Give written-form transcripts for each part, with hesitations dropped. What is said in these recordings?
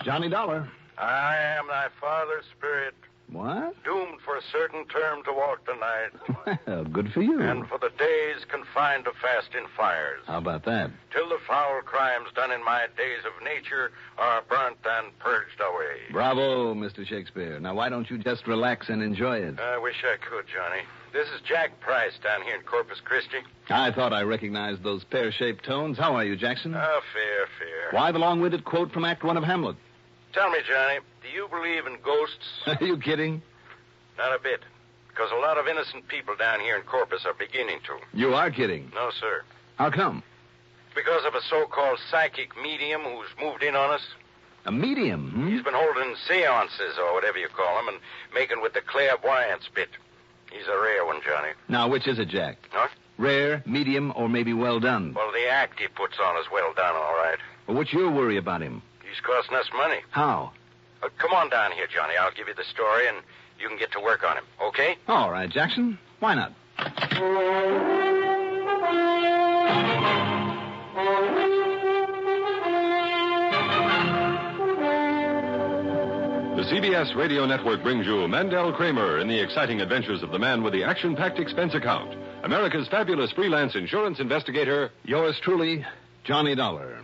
Johnny Dollar. I am thy father's spirit, What? doomed for a certain term to walk the night, Well, good for you. and for the days confined to fasting fires, How about that? till the foul crimes done in my days of nature are burnt and purged away. Bravo, Mr. Shakespeare. Now, why don't you just relax and enjoy it? I wish I could, Johnny. This is Jack Price down here in Corpus Christi. I thought I recognized those pear-shaped tones. How are you, Jackson? Fair. Why the long-winded quote from Act 1 of Hamlet? Tell me, Johnny, do you believe in ghosts? Are you kidding? Not a bit. Because a lot of innocent people down here in Corpus are beginning to. You are kidding. No, sir. How come? Because of a so-called psychic medium who's moved in on us. A medium, hmm? He's been holding seances, or whatever you call them, and making with the clairvoyance bit. He's a rare one, Johnny. Now, which is it, Jack? Huh? Rare, medium, or maybe well done? Well, the act he puts on is well done, all right. Well, what's your worry about him? He's costing us money. How? Come on down here, Johnny. I'll give you the story, and you can get to work on him, okay? All right, Jackson. Why not? The CBS Radio Network brings you Mandel Kramer in the exciting adventures of the man with the action-packed expense account. America's fabulous freelance insurance investigator. Yours truly, Johnny Dollar.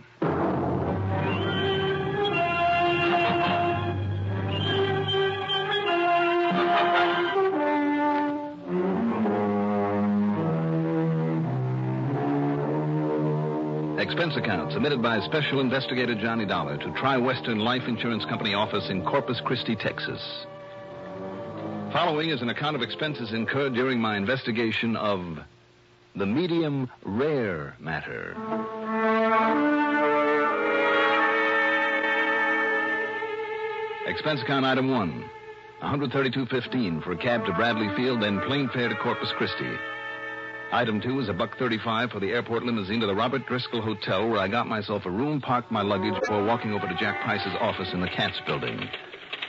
Expense account submitted by Special Investigator Johnny Dollar to Tri-Western Life Insurance Company office in Corpus Christi, Texas. Following is an account of expenses incurred during my investigation of the medium rare matter. Expense account item 1, $132.15 for a cab to Bradley Field, then plane fare to Corpus Christi. Item 2 is $1.35 for the airport limousine to the Robert Driscoll Hotel, where I got myself a room, parked my luggage before walking over to Jack Price's office in the Katz building.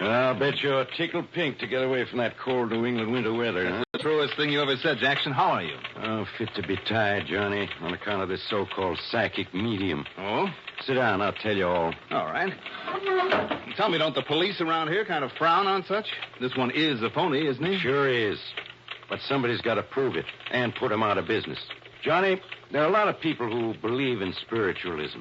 I'll bet you're tickled pink to get away from that cold New England winter weather, huh? The truest thing you ever said, Jackson. How are you? Oh, fit to be tied, Johnny, on account of this so-called psychic medium. Oh? Sit down, I'll tell you all. All right. Tell me, don't the police around here kind of frown on such? This one is a phony, isn't he? Sure is. But somebody's got to prove it and put him out of business. Johnny, there are a lot of people who believe in spiritualism.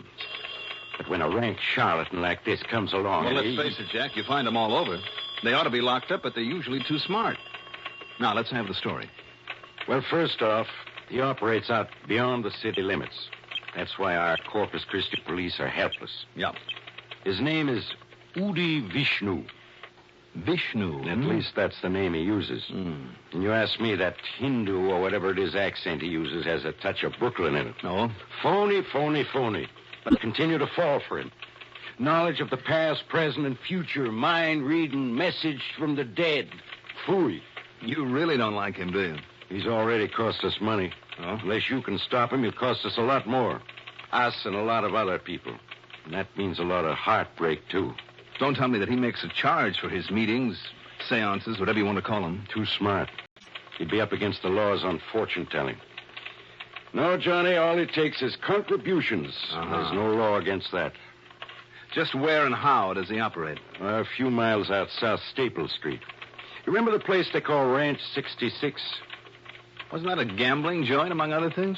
But when a rank charlatan like this comes along... Well, let's face it, Jack, you find them all over. They ought to be locked up, but they're usually too smart. Now, let's have the story. Well, first off, he operates out beyond the city limits. That's why our Corpus Christi police are helpless. Yep. His name is Udi Vishnu. Vishnu? At least that's the name he uses. Mm. And you ask me, that Hindu or whatever it is accent he uses has a touch of Brooklyn in it. Oh? Phony. But continue to fall for him. Knowledge of the past, present, and future. Mind reading, message from the dead. Phooey. You really don't like him, do you? He's already cost us money. Oh? Unless you can stop him, he'll cost us a lot more. Us and a lot of other people. And that means a lot of heartbreak, too. Don't tell me that he makes a charge for his meetings, seances, whatever you want to call them. Too smart. He'd be up against the laws on fortune-telling. No, Johnny, all it takes is contributions. There's no law against that. Just where and how does he operate? A few miles out South Staple Street. You remember the place they call Ranch 66? Wasn't that a gambling joint, among other things?